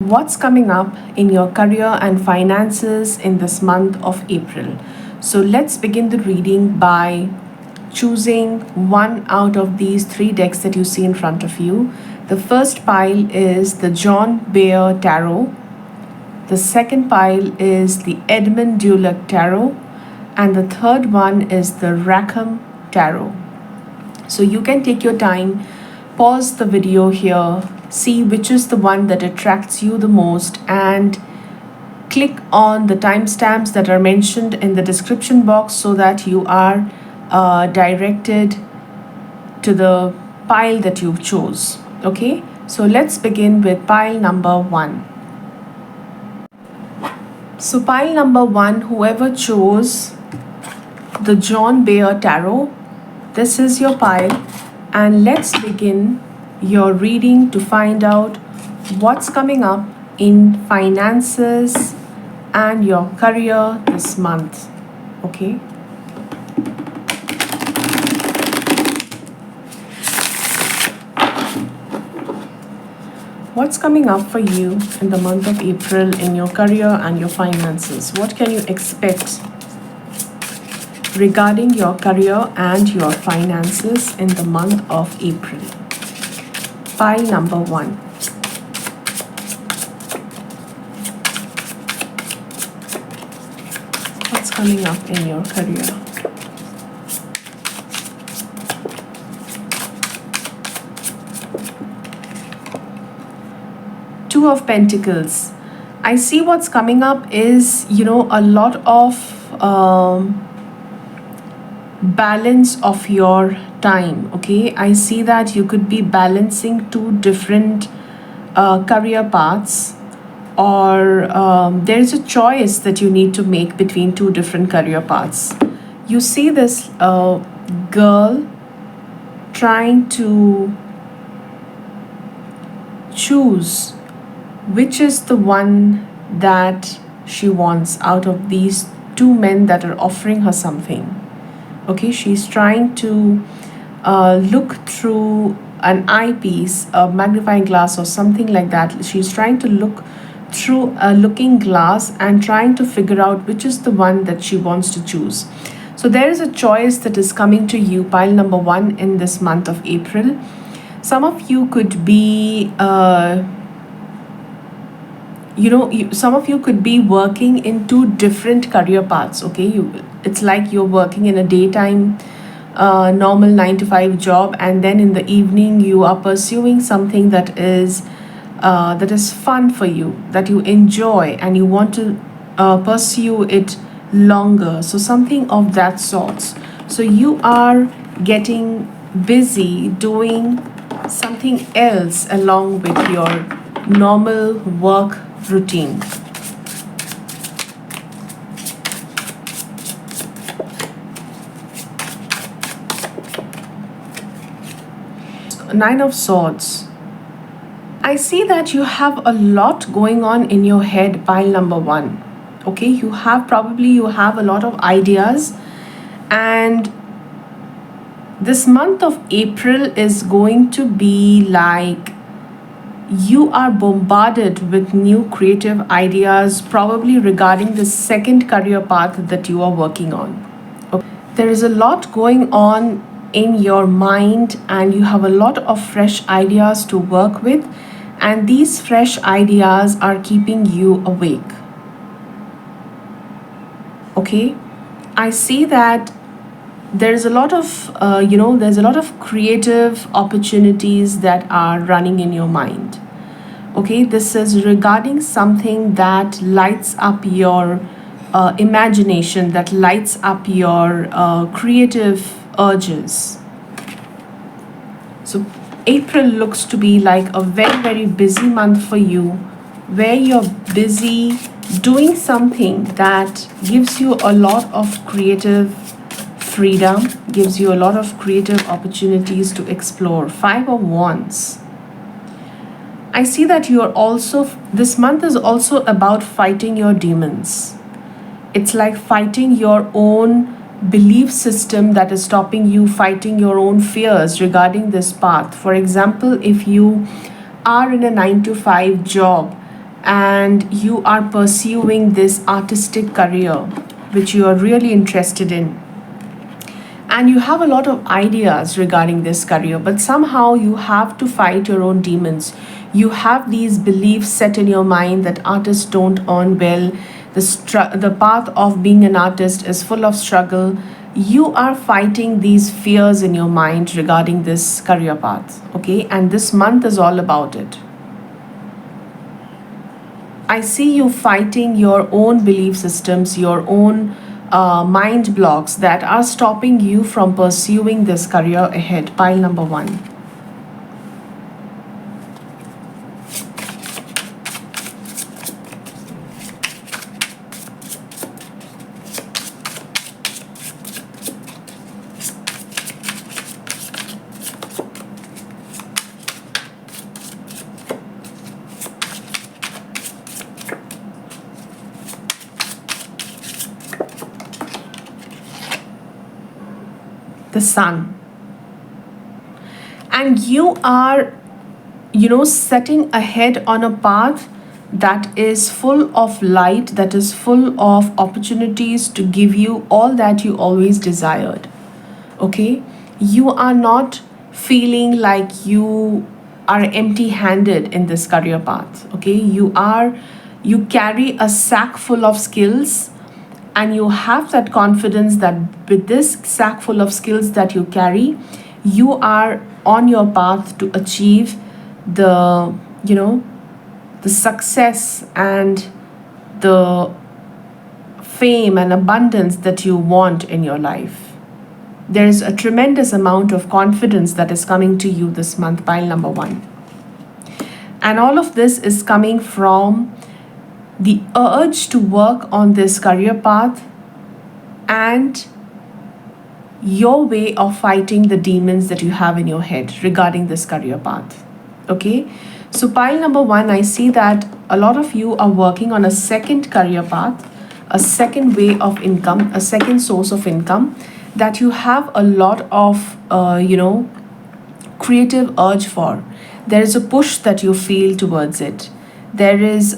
what's coming up in your career and finances in this month of April. So let's begin the reading by choosing one out of these three decks that you see in front of you. The first pile is the John Bear Tarot. The second pile is the Edmund Dulac Tarot. And the third one is the Rackham Tarot. So you can take your time, pause the video here, see which is the one that attracts you the most, and click on the timestamps that are mentioned in the description box so that you are directed to the pile that you chose. Okay, so let's begin with pile number 1. So pile number 1, whoever chose the John Bear Tarot, this is your pile, and let's begin your reading to find out what's coming up in finances and your career this month. Okay. What's coming up for you in the month of April in your career and your finances? What can you expect regarding your career and your finances in the month of April? Pile number 1. What's coming up in your career? Two of Pentacles. I see what's coming up is, a lot of balance of your time. Okay, I see that you could be balancing two different career paths, or there's a choice that you need to make between two different career paths. You see this girl trying to choose which is the one that she wants out of these two men that are offering her something. Okay, she's trying to look through an eyepiece, a magnifying glass or something like that. She's trying to look through a looking glass and trying to figure out which is the one that she wants to choose. So there is a choice that is coming to you, pile number 1, in this month of April. Some of you could be some of you could be working in two different career paths. Okay, it's like you're working in a daytime normal 9 to 5 job, and then in the evening you are pursuing something that is fun for you, that you enjoy, and you want to pursue it longer. So something of that sort. So you are getting busy doing something else along with your normal work routine. Nine of Swords. I see that you have a lot going on in your head, pile number 1. Okay, you have a lot of ideas, and this month of April is going to be like you are bombarded with new creative ideas, probably regarding the second career path that you are working on. Okay. There is a lot going on in your mind, and you have a lot of fresh ideas to work with, and these fresh ideas are keeping you awake. Okay, I see that there's a lot of creative opportunities that are running in your mind. Okay, this is regarding something that lights up your imagination, that lights up your creative urges. So April looks to be like a very, very busy month for you, where you're busy doing something that gives you a lot of creative freedom, gives you a lot of creative opportunities to explore. 5 of Wands. I see that this month is also about fighting your demons. It's like fighting your own belief system that is stopping you, fighting your own fears regarding this path. For example, if you are in a 9 to 5 job and you are pursuing this artistic career which you are really interested in, and you have a lot of ideas regarding this career, but somehow you have to fight your own demons. You have these beliefs set in your mind that artists don't earn well, the path of being an artist is full of struggle. You are fighting these fears in your mind regarding this career path, okay? And this month is all about it. I see you fighting your own belief systems, your own mind blocks that are stopping you from pursuing this career ahead. Pile number 1. The sun. And you are, setting ahead on a path that is full of light, that is full of opportunities to give you all that you always desired. Okay? You are not feeling like you are empty handed in this career path. Okay? You carry a sack full of skills, and you have that confidence that with this sack full of skills that you carry, you are on your path to achieve the success and the fame and abundance that you want in your life. There is a tremendous amount of confidence that is coming to you this month. Pile number 1. And all of this is coming from the urge to work on this career path and your way of fighting the demons that you have in your head regarding this career path. Okay? So pile number 1, I see that a lot of you are working on a second career path, a second way of income, a second source of income that you have a lot of, creative urge for. There is a push that you feel towards it. There's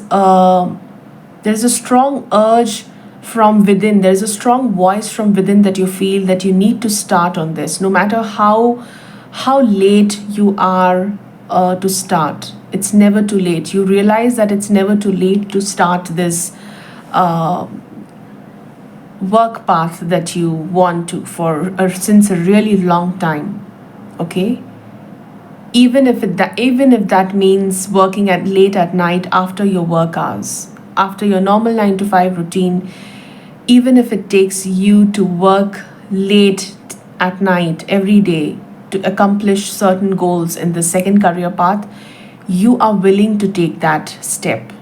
a strong urge from within. There's a strong voice from within that you feel that you need to start on this, no matter how late you are to start. It's never too late. You realize that it's never too late to start this work path that you want to for since a really long time. Okay? Even if that means working at late at night after your work hours, after your normal 9 to 5 routine, even if it takes you to work late at night every day to accomplish certain goals in the second career path, you are willing to take that step.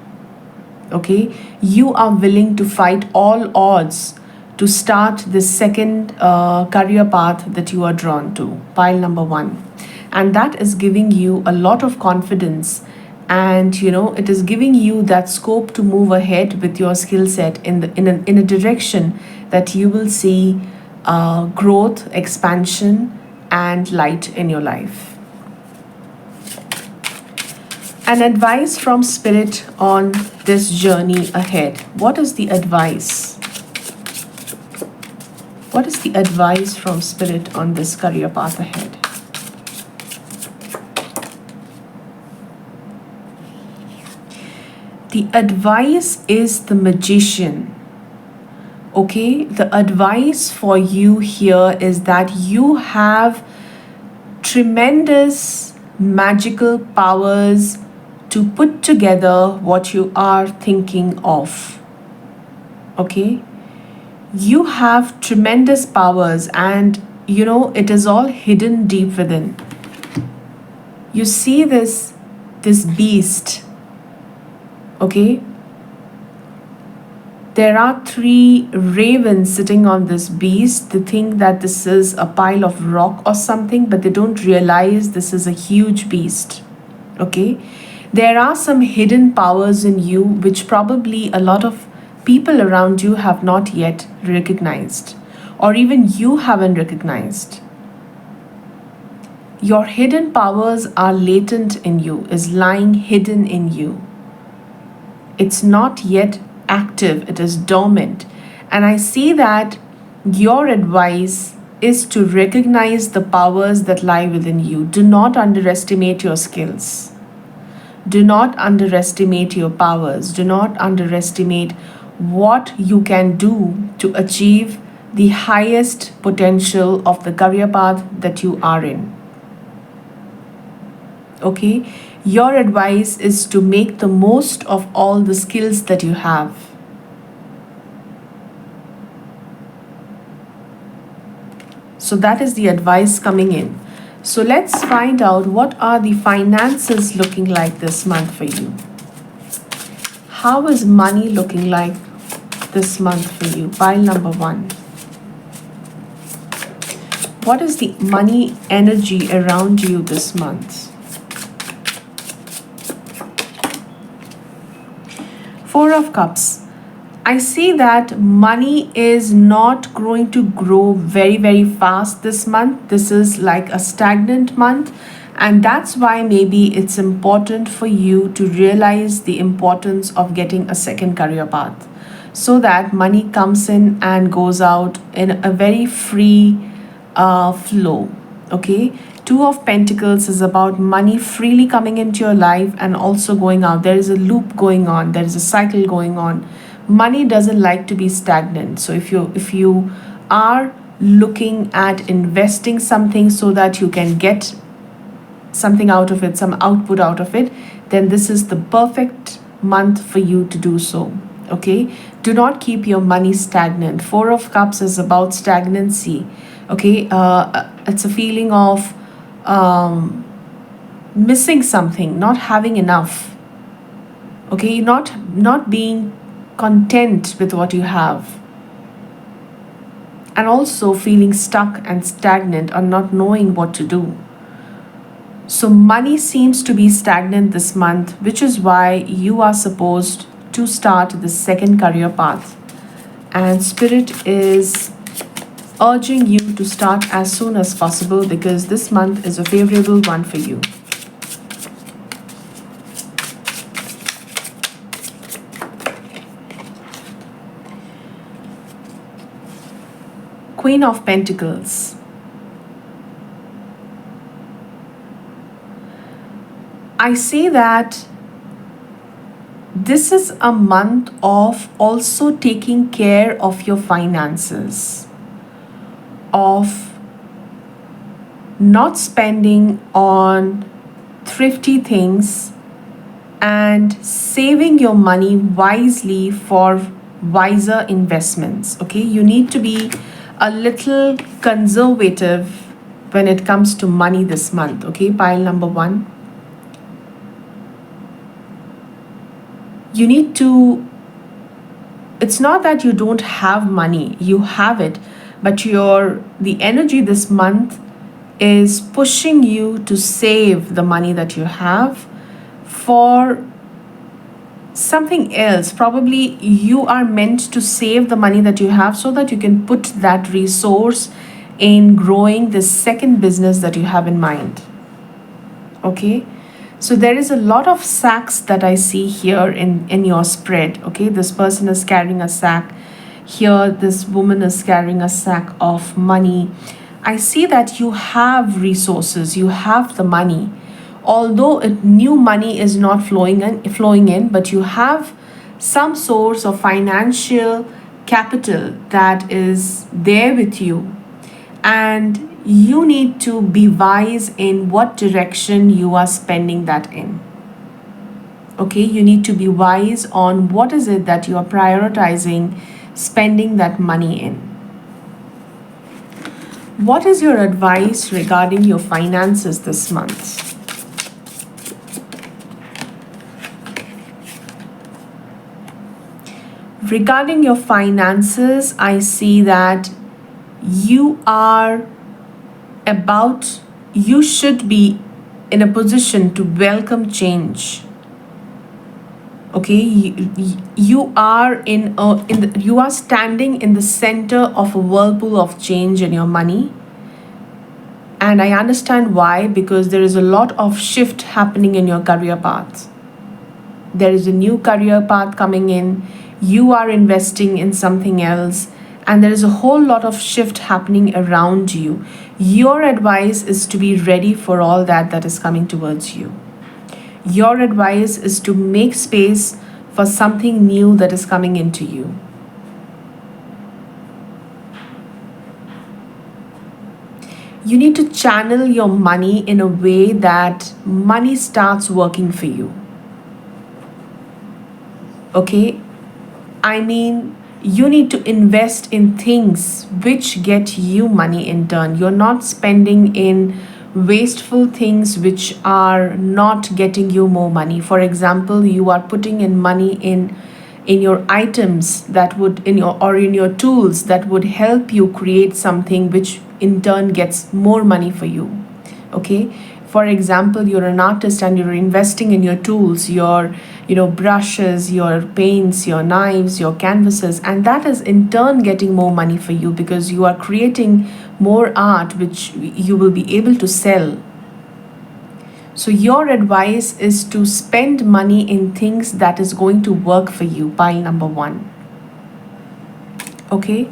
Okay? You are willing to fight all odds to start this second career path that you are drawn to. Pile number 1. And that is giving you a lot of confidence, and it is giving you that scope to move ahead with your skill set in a direction that you will see growth, expansion, and light in your life. An advice from Spirit on this journey ahead. What is the advice? What is the advice from Spirit on this career path ahead? The advice is the Magician. Okay, the advice for you here is that you have tremendous magical powers to put together what you are thinking of. Okay, you have tremendous powers, and it is all hidden deep within. You see this beast. Okay, there are 3 ravens sitting on this beast. They think that this is a pile of rock or something, but they don't realize this is a huge beast. Okay, there are some hidden powers in you which probably a lot of people around you have not yet recognized, or even you haven't recognized. Your hidden powers are latent in you, is lying hidden in you. It's not yet active, it is dormant. And I see that your advice is to recognize the powers that lie within you. Do not underestimate your skills. Do not underestimate your powers. Do not underestimate what you can do to achieve the highest potential of the career path that you are in. Okay? Your advice is to make the most of all the skills that you have. So that is the advice coming in. So let's find out what are the finances looking like this month for you. How is money looking like this month for you? Pile number 1. What is the money energy around you this month? 4 of Cups. I see that money is not going to grow very fast this month. This is like a stagnant month, and that's why maybe it's important for you to realize the importance of getting a second career path, so that money comes in and goes out in a very free flow. Okay, 2 of Pentacles is about money freely coming into your life and also going out. There is a loop going on, there is a cycle going on. Money doesn't like to be stagnant. So if you are looking at investing something so that you can get something out of it, some output out of it, then this is the perfect month for you to do so. Okay, do not keep your money stagnant. 4 of Cups is about stagnancy. Okay, it's a feeling of missing something, not having enough. Okay, not being content with what you have, and also feeling stuck and stagnant or not knowing what to do. So money seems to be stagnant this month, which is why you are supposed to start the second career path, and Spirit is urging you to start as soon as possible because this month is a favorable one for you. Queen of Pentacles. I say that this is a month of also taking care of your finances, of not spending on thrifty things and saving your money wisely for wiser investments. Okay, you need to be a little conservative when it comes to money this month. Okay, pile number 1. You need to, it's not that you don't have money, you have it, but the energy this month is pushing you to save the money that you have for something else. Probably you are meant to save the money that you have so that you can put that resource in growing the second business that you have in mind. Okay, so there is a lot of sacks that I see here in your spread. Okay, this person is carrying a sack here, this woman is carrying a sack of money. I see that you have resources, you have the money, although new money is not flowing in, but you have some source of financial capital that is there with you, and you need to be wise in what direction you are spending that in. Okay, you need to be wise on what is it that you are prioritizing spending that money in. What is your advice regarding your finances this month? Regarding your finances, I see that you should be in a position to welcome change. Okay, you are you are standing in the center of a whirlpool of change in your money, and I understand why, because there is a lot of shift happening in your career path. there is a new career path coming in, you are investing in something else, and there is a whole lot of shift happening around you. Your advice is to be ready for all that is coming towards you. Your advice is to make space for something new that is coming into you. You need to channel your money in a way that money starts working for you. Okay? I mean, you need to invest in things which get you money in turn. You're not spending in wasteful things which are not getting you more money. For example, you are putting in money in your items that would in your tools that would help you create something which in turn gets more money for you. Okay, for example, you're an artist and you're investing in your tools, your brushes, your paints, your knives, your canvases, and that is in turn getting more money for you because you are creating more art which you will be able to sell. So your advice is to spend money in things that is going to work for you, pile number 1. Okay,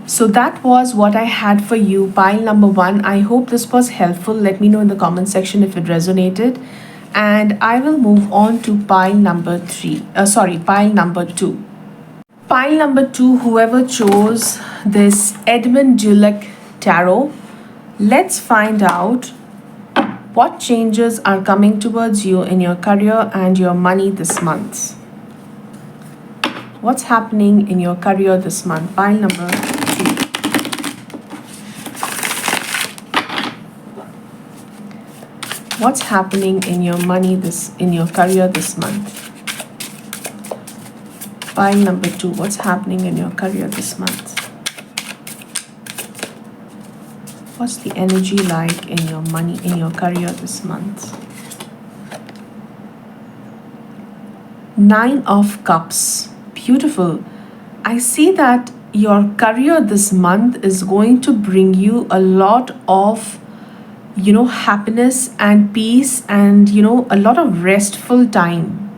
so that was what I had for you, pile number 1. I hope this was helpful. Let me know in the comment section if it resonated. And I will move on to pile number 2. Pile number 2, whoever chose this Edmund Dulac Tarot, let's find out what changes are coming towards you in your career and your money this month. What's happening in your career this month? Pile number 2. What's happening in your money in your career this month? Pile number 2. What's happening in your career this month? What's the energy like in your money in your career this month? 9 of Cups. Beautiful. I see that your career this month is going to bring you a lot of happiness and peace and a lot of restful time.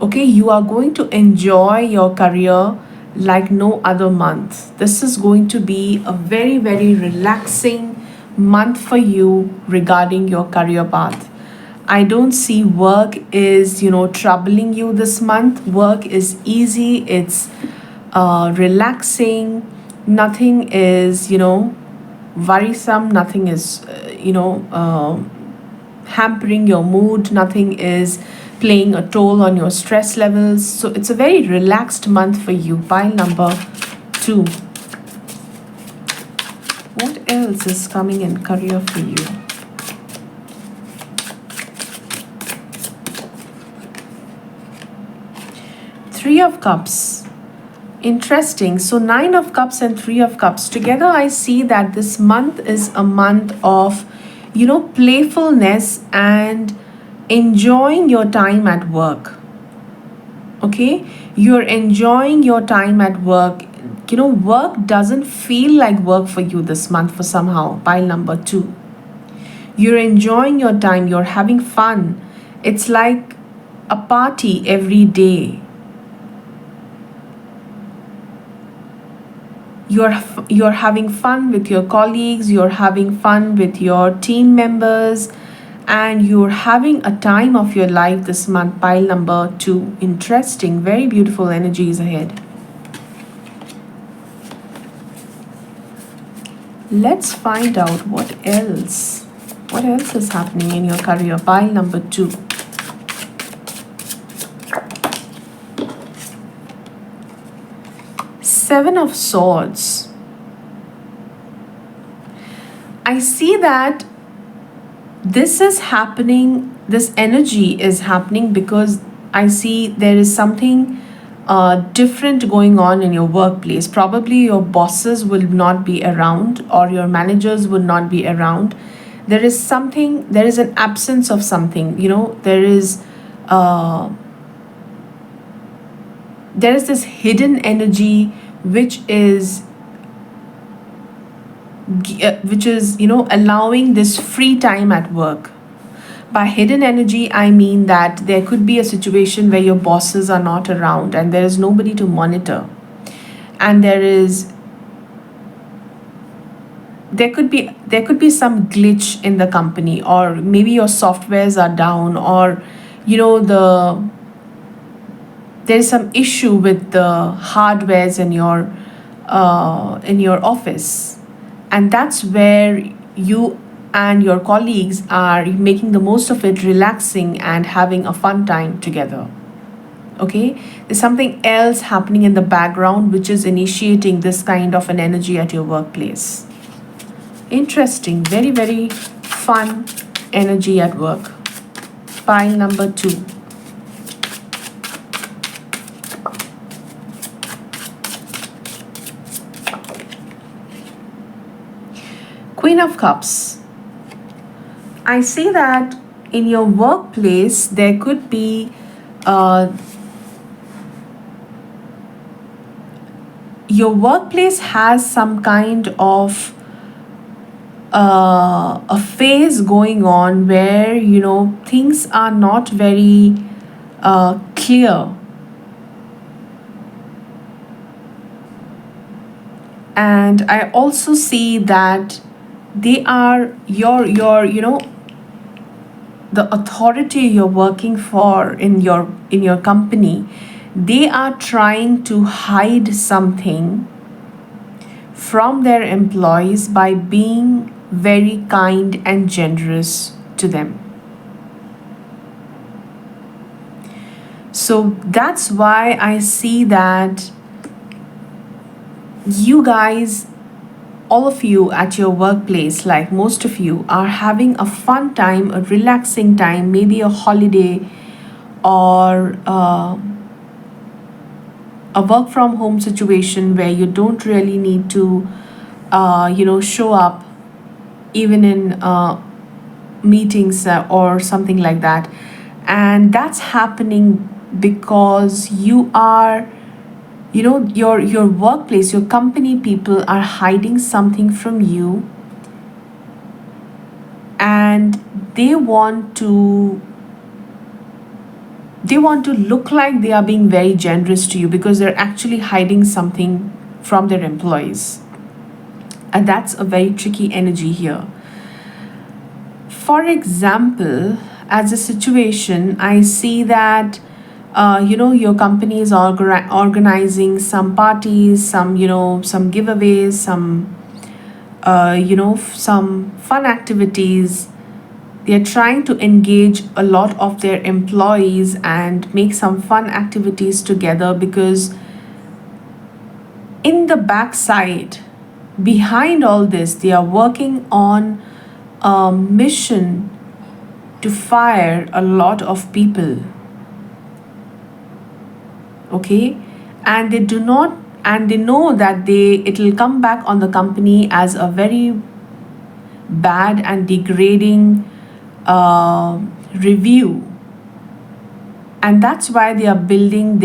Okay, you are going to enjoy your career like no other month. This is going to be a very, very relaxing month for you regarding your career path. I don't see work is troubling you this month. Work is easy, it's relaxing, nothing is worrisome, nothing is hampering your mood, nothing is playing a toll on your stress levels. So it's a very relaxed month for you, pile number 2. What else is coming in career for you? Three of Cups. Interesting. So 9 of Cups and 3 of Cups. Together I see that this month is a month of, playfulness and enjoying your time at work. Okay? You're enjoying your time at work. Work doesn't feel like work for you this month for somehow. Pile number 2. You're enjoying your time. You're having fun. It's like a party every day. You're having fun with your colleagues, you're having fun with your team members, and you're having a time of your life this month, pile number 2. Interesting, very beautiful energies ahead. Let's find out what else is happening in your career, pile number 2. Seven of Swords. I see that this is happening, this energy is happening because I see there is something different going on in your workplace. Probably your bosses will not be around or your managers will not be around. There is an absence of something, there is this hidden energy which is allowing this free time at work. By hidden energy, I mean that there could be a situation where your bosses are not around and there is nobody to monitor. And there could be some glitch in the company, or maybe your softwares are down, or there's some issue with the hardwares in your office, and that's where you and your colleagues are making the most of it, relaxing and having a fun time together. Okay, there's something else happening in the background which is initiating this kind of an energy at your workplace. Interesting, very, very fun energy at work. Pile number 2. Queen of Cups. I see that in your workplace there could be your workplace has some kind of a phase going on where things are not very clear, and I also see that they are your the authority you're working for in your company. They are trying to hide something from their employees by being very kind and generous to them. So that's why I see that you guys, all of you at your workplace, like most of you, are having a fun time, a relaxing time, maybe a holiday, or a work from home situation where you don't really need to show up even in meetings or something like that. And that's happening because your workplace, your company people are hiding something from you, and they want to look like they are being very generous to you because they're actually hiding something from their employees. And that's a very tricky energy here. For example, as a situation, I see that your company is organizing some parties, some giveaways, some fun activities. They're trying to engage a lot of their employees and make some fun activities together, because in the backside, behind all this, they are working on a mission to fire a lot of people. Okay, and they know that it'll come back on the company as a very bad and degrading review, and that's why they are building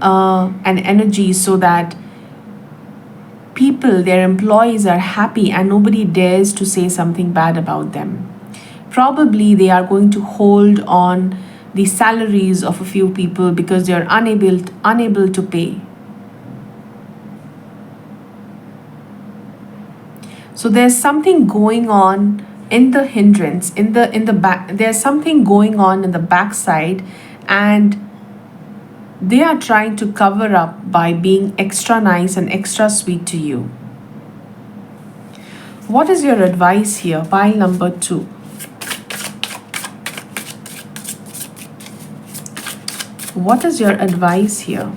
an energy so that people, their employees, are happy and nobody dares to say something bad about them. Probably they are going to hold on the salaries of a few people because they are unable to pay. So there's something going on in the hindrance, in the back. There's something going on in the backside, and they are trying to cover up by being extra nice and extra sweet to you. What is your advice here? Pile number 2. What is your advice here?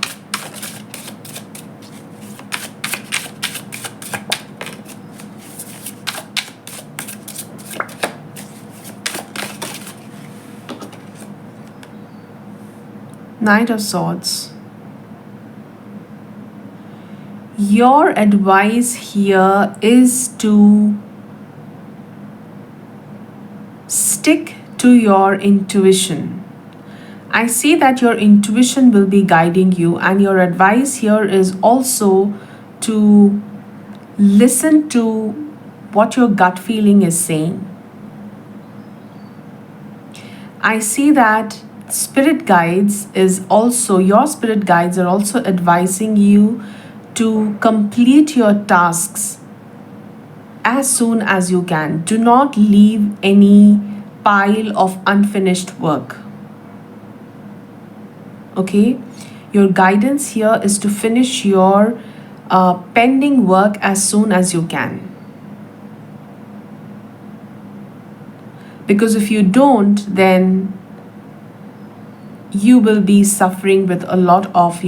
Knight of Swords. Your advice here is to stick to your intuition. I see that your intuition will be guiding you, and your advice here is also to listen to what your gut feeling is saying. I see that your spirit guides are also advising you to complete your tasks as soon as you can. Do not leave any pile of unfinished work. Okay? Your guidance here is to finish your pending work as soon as you can. Because if you don't, then you will be suffering with a lot of,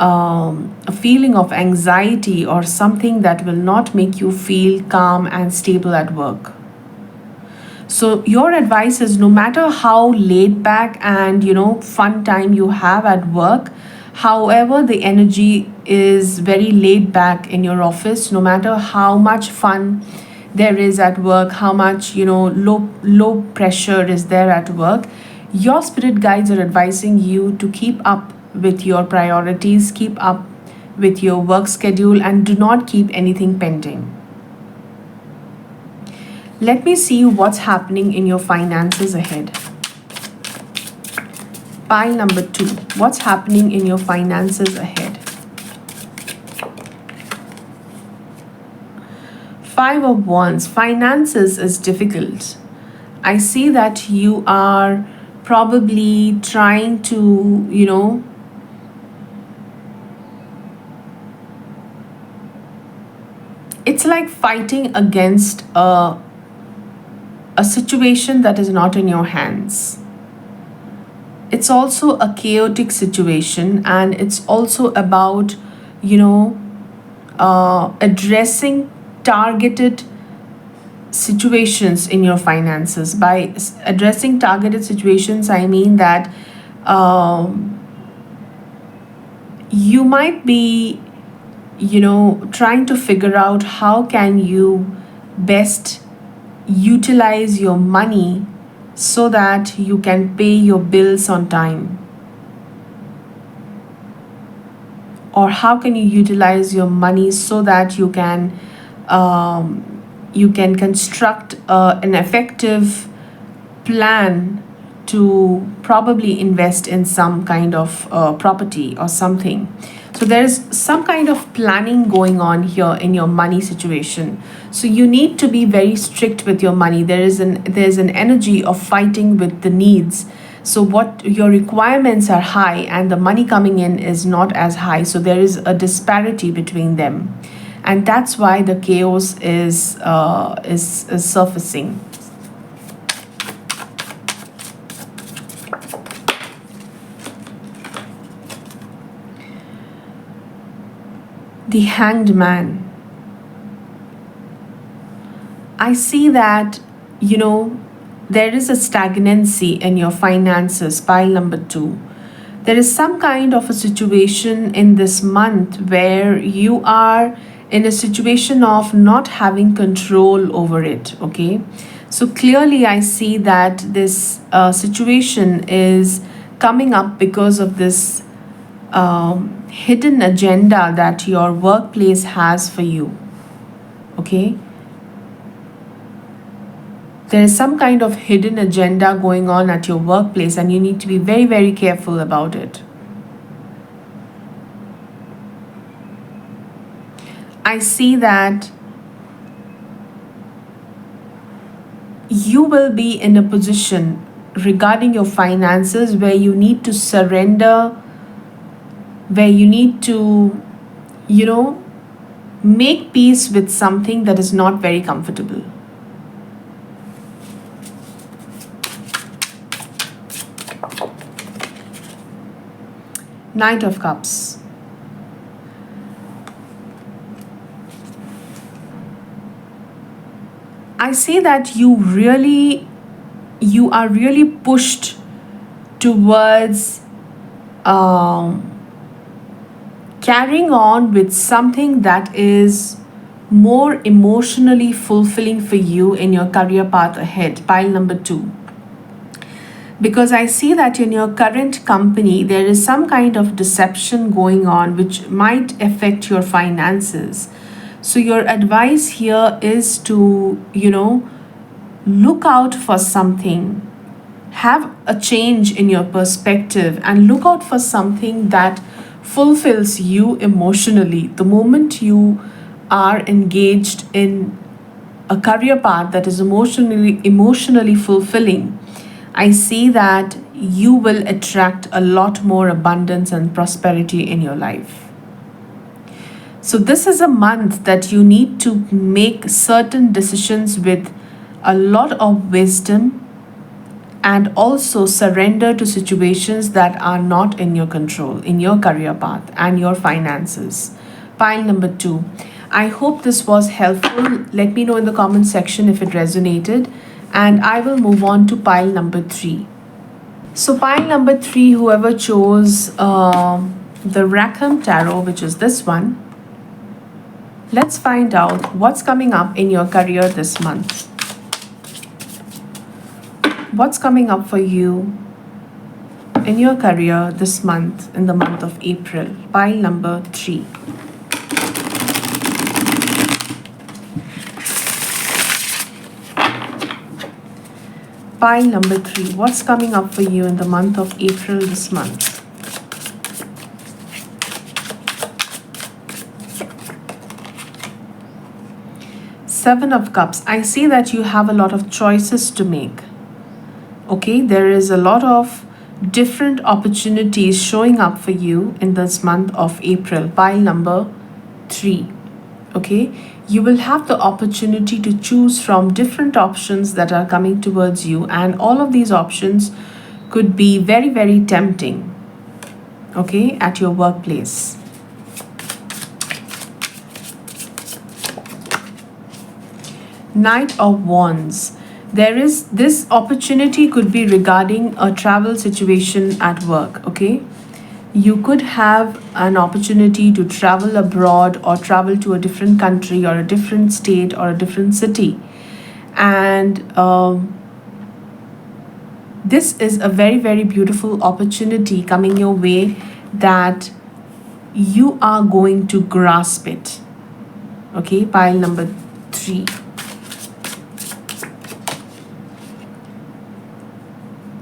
a feeling of anxiety or something that will not make you feel calm and stable at work. So your advice is, no matter how laid back and fun time you have at work, however the energy is very laid back in your office, no matter how much fun there is at work, how much low pressure is there at work, your spirit guides are advising you to keep up with your priorities, keep up with your work schedule, and do not keep anything pending. Let me see what's happening in your finances ahead. Pile number 2. What's happening in your finances ahead? 5 of Wands. Finances is difficult. I see that you are probably trying to, it's like fighting against a situation that is not in your hands. It's also a chaotic situation, and it's also about, addressing targeted situations in your finances. By addressing targeted situations, I mean that you might be, trying to figure out how can you best utilize your money so that you can pay your bills on time, or how can you utilize your money so that you can construct an effective plan to probably invest in some kind of property or something. So there's some kind of planning going on here in your money situation. So you need to be very strict with your money. There's an energy of fighting with the needs. So what your requirements are high and the money coming in is not as high. So there is a disparity between them, and that's why the chaos is surfacing. The Hanged Man. I see that, there is a stagnancy in your finances, pile number 2. There is some kind of a situation in this month where you are in a situation of not having control over it, okay? So clearly, I see that this situation is coming up because of this hidden agenda that your workplace has for you, okay? There is some kind of hidden agenda going on at your workplace, and you need to be very, very careful about it. I see that you will be in a position regarding your finances where you need to surrender, where you need to, make peace with something that is not very comfortable. Knight of Cups. I see that you are really pushed towards carrying on with something that is more emotionally fulfilling for you in your career path ahead, pile number 2. Because I see that in your current company, there is some kind of deception going on which might affect your finances. So your advice here is to, look out for something. have a change in your perspective and look out for something that fulfills you emotionally. The moment you are engaged in a career path that is emotionally fulfilling, I see that you will attract a lot more abundance and prosperity in your life. So this is a month that you need to make certain decisions with a lot of wisdom and also surrender to situations that are not in your control in your career path and your finances. Pile number 2. I hope this was helpful. Let me know in the comment section if it resonated, and I will move on to pile number 3. So, pile number 3, whoever chose the Rackham Tarot, which is this one, let's find out what's coming up in your career this month. What's coming up for you in your career this month, in the month of April? Pile number 3. Pile number 3. What's coming up for you in the month of April this month? Seven of Cups. I see that you have a lot of choices to make. Okay, there is a lot of different opportunities showing up for you in this month of April. Pile number 3. Okay, you will have the opportunity to choose from different options that are coming towards you, and all of these options could be very, very tempting, okay, at your workplace. Knight of Wands. There is this opportunity could be regarding a travel situation at work, okay? You could have an opportunity to travel abroad or travel to a different country or a different state or a different city. And this is a very, very beautiful opportunity coming your way that you are going to grasp it. Okay, pile number 3.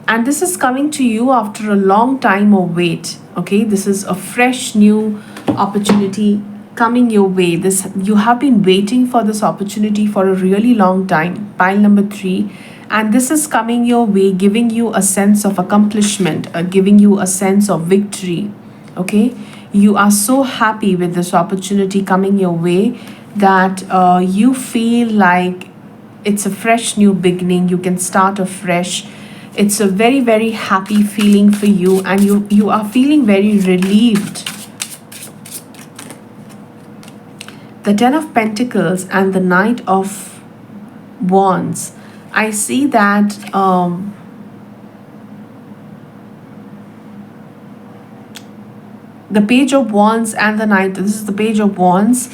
And this is coming to you after a long time of wait. Okay, this is a fresh new opportunity coming your way. You have been waiting for this opportunity for a really long time. Pile number 3. And this is coming your way, giving you a sense of accomplishment, giving you a sense of victory. Okay, you are so happy with this opportunity coming your way that you feel like it's a fresh new beginning. You can start afresh. It's a very, very happy feeling for you, and you are feeling very relieved. The 10 of Pentacles and the Knight of Wands. I see that the Page of Wands and the Knight, this is the Page of Wands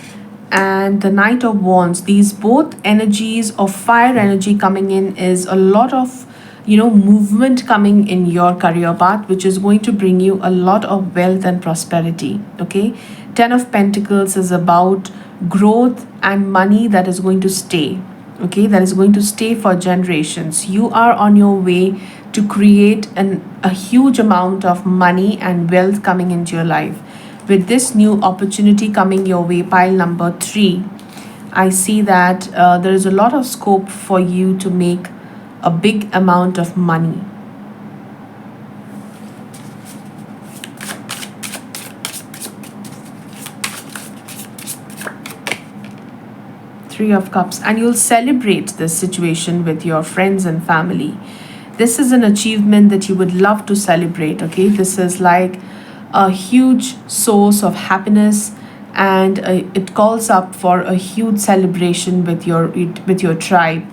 and the Knight of Wands. These both energies of fire energy coming in is a lot of movement coming in your career path, which is going to bring you a lot of wealth and prosperity. Okay, 10 of Pentacles is about growth and money that is going to stay. Okay, that is going to stay for generations. You are on your way to create a huge amount of money and wealth coming into your life. With this new opportunity coming your way, pile number 3, I see that there is a lot of scope for you to make a big amount of money. Three of Cups, and you'll celebrate this situation with your friends and family. This is an achievement that you would love to celebrate. Okay, this is like a huge source of happiness, and it calls up for a huge celebration with your tribe.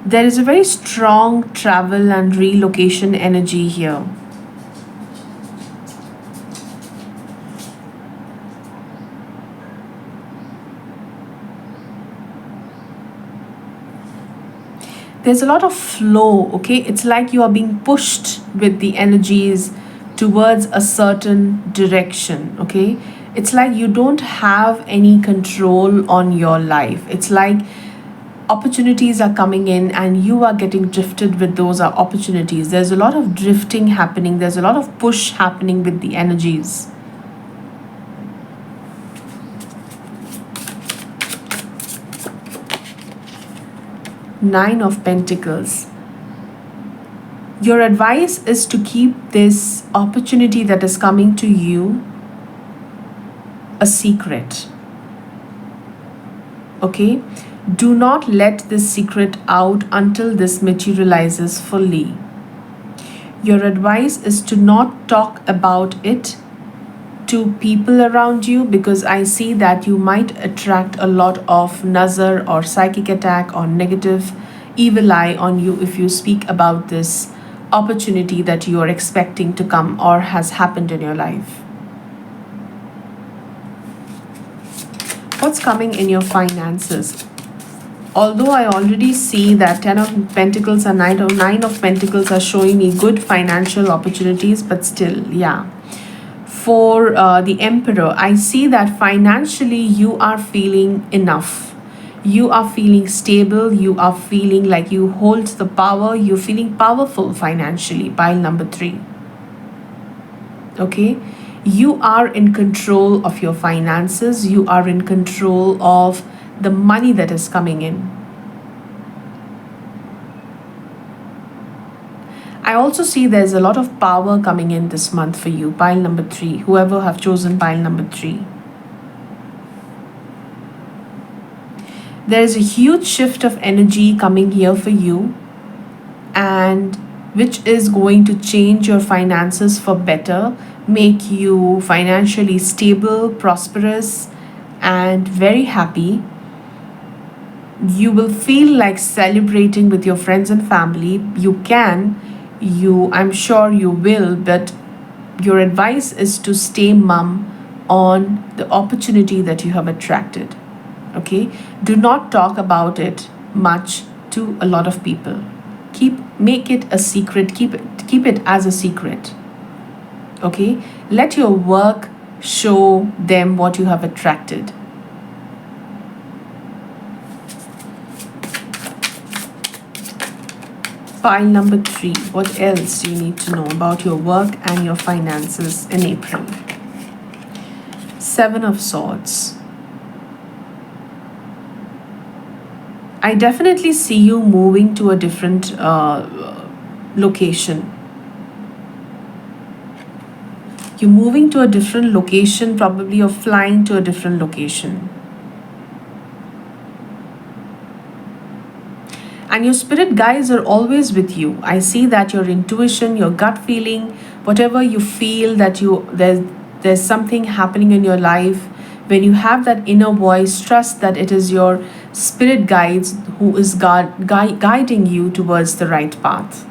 There is a very strong travel and relocation energy here. There's a lot of flow, okay? It's like you are being pushed with the energies towards a certain direction, okay? It's like you don't have any control on your life. It's like opportunities are coming in and you are getting drifted with those opportunities. There's a lot of drifting happening, there's a lot of push happening with the energies. Nine of Pentacles. Your advice is to keep this opportunity that is coming to you a secret. Okay? Do not let this secret out until this materializes fully. Your advice is to not talk about it to people around you, because I see that you might attract a lot of nazar or psychic attack or negative evil eye on you if you speak about this opportunity that you are expecting to come or has happened in your life. What's coming in your finances? Although I already see that 10 of Pentacles and 9 of Pentacles are showing me good financial opportunities, but still, yeah. For the Emperor, I see that financially you are feeling enough. You are feeling stable. You are feeling like you hold the power. You're feeling powerful financially. Pile number 3. Okay? You are in control of your finances. You are in control of the money that is coming in. I also see there's a lot of power coming in this month for you. Pile number 3. Whoever have chosen pile number 3. There's a huge shift of energy coming here for you, and which is going to change your finances for better, make you financially stable, prosperous, and very happy. You will feel like celebrating with your friends and family. I'm sure you will, but your advice is to stay mum on the opportunity that you have attracted. Okay? Do not talk about it much to a lot of people. Make it a secret. Keep it as a secret. Okay? Let your work show them what you have attracted. Pile number 3. What else do you need to know about your work and your finances in April? 7 of Swords. I definitely see you moving to a different location. You're moving to a different location, probably you're flying to a different location. And your spirit guides are always with you. I see that your intuition, your gut feeling, whatever you feel that there's something happening in your life, when you have that inner voice, trust that it is your spirit guides who is guiding you towards the right path.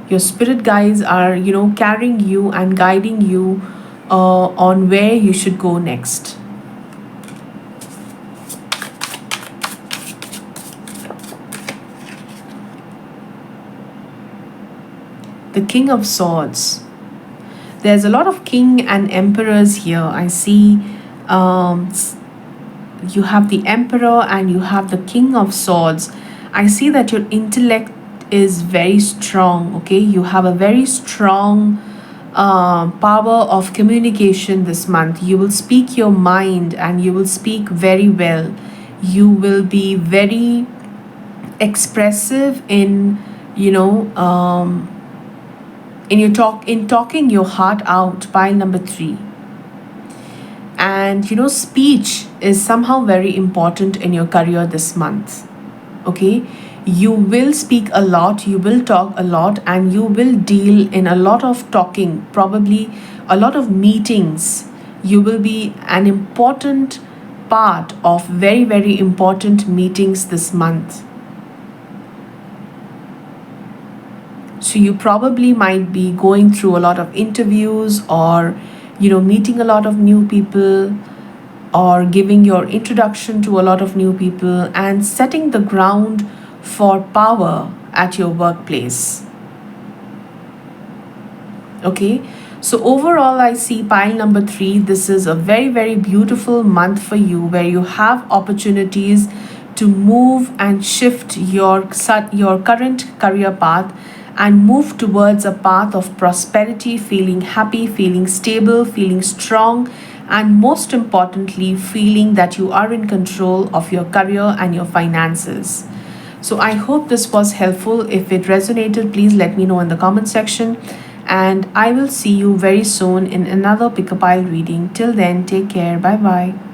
Your spirit guides are, carrying you and guiding you on where you should go next. The King of Swords. There's a lot of king and emperors here. I see you have the Emperor and you have the King of Swords. I see that your intellect is very strong. Okay, you have a very strong power of communication this month. You will speak your mind and you will speak very well. You will be very expressive in talking your heart out. Pile number 3. And speech is somehow very important in your career this month. Okay, you will speak a lot, you will talk a lot, and you will deal in a lot of talking, probably a lot of meetings. You will be an important part of very, very important meetings this month. So you probably might be going through a lot of interviews, or meeting a lot of new people, or giving your introduction to a lot of new people and setting the ground for power at your workplace. Okay, so overall I see pile number 3. This is a very, very beautiful month for you, where you have opportunities to move and shift your current career path and move towards a path of prosperity, feeling happy, feeling stable, feeling strong, and most importantly, feeling that you are in control of your career and your finances. So I hope this was helpful. If it resonated, please let me know in the comment section. And I will see you very soon in another Pick a Pile reading. Till then, take care. Bye bye.